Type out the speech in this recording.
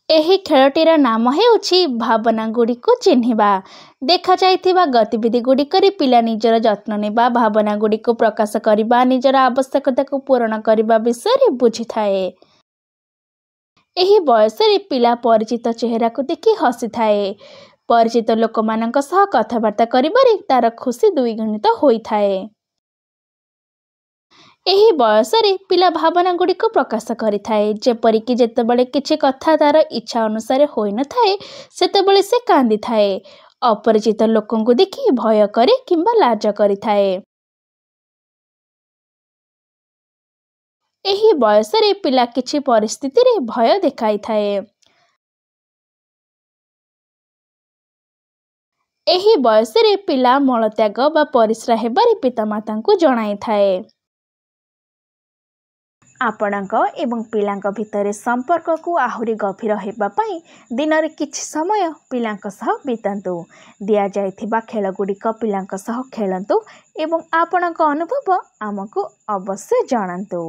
ଏହି ଖେଳଟିର ନାମ ହେଉଛି ଭାବନାଗୁଡ଼ିକୁ ଚିହ୍ନିବା। ଦେଖାଯାଇଥିବା ଗତିବିଧିଗୁଡ଼ିକରେ ପିଲା ନିଜର ଯତ୍ନ ନେବା, ଭାବନାଗୁଡ଼ିକୁ ପ୍ରକାଶ କରିବା, ନିଜର ଆବଶ୍ୟକତାକୁ ପୂରଣ କରିବା ବିଷୟରେ ବୁଝିଥାଏ। ଏହି ବୟସରେ ପିଲା ପରିଚିତ ଚେହେରାକୁ ଦେଖି ହସିଥାଏ। ପରିଚିତ ଲୋକମାନଙ୍କ ସହ କଥାବାର୍ତ୍ତା କରିବାରେ ତାର ଖୁସି ଦ୍ୱିଗୁଣିତ ହୋଇଥାଏ। ଏହି ବୟସରେ ପିଲା ଭାବନାଗୁଡ଼ିକୁ ପ୍ରକାଶ କରିଥାଏ। ଯେପରିକି ଯେତେବେଳେ କିଛି କଥା ତାର ଇଚ୍ଛା ଅନୁସାରେ ହୋଇନଥାଏ, ସେତେବେଳେ ସେ କାନ୍ଦିଥାଏ, ଅପରିଚିତ ଲୋକଙ୍କୁ ଦେଖି ଭୟ କରେ କିମ୍ବା ଲାଜ କରିଥାଏ। ଏହି ବୟସରେ ପିଲା କିଛି ପରିସ୍ଥିତିରେ ଭୟ ଦେଖାଇଥାଏ। ଏହି ବୟସରେ ପିଲା ମଳତ୍ୟାଗ ବା ପରିସ୍ରା ହେବାରେ ପିତାମାତାଙ୍କୁ ଜଣାଇଥାଏ। ଆପଣଙ୍କ ଏବଂ ପିଲାଙ୍କ ଭିତରେ ସମ୍ପର୍କକୁ ଆହୁରି ଗଭୀର ହେବା ପାଇଁ ଦିନରେ କିଛି ସମୟ ପିଲାଙ୍କ ସହ ବିତାନ୍ତୁ। ଦିଆଯାଇଥିବା ଖେଳଗୁଡ଼ିକ ପିଲାଙ୍କ ସହ ଖେଳନ୍ତୁ ଏବଂ ଆପଣଙ୍କ ଅନୁଭବ ଆମକୁ ଅବଶ୍ୟ ଜଣାନ୍ତୁ।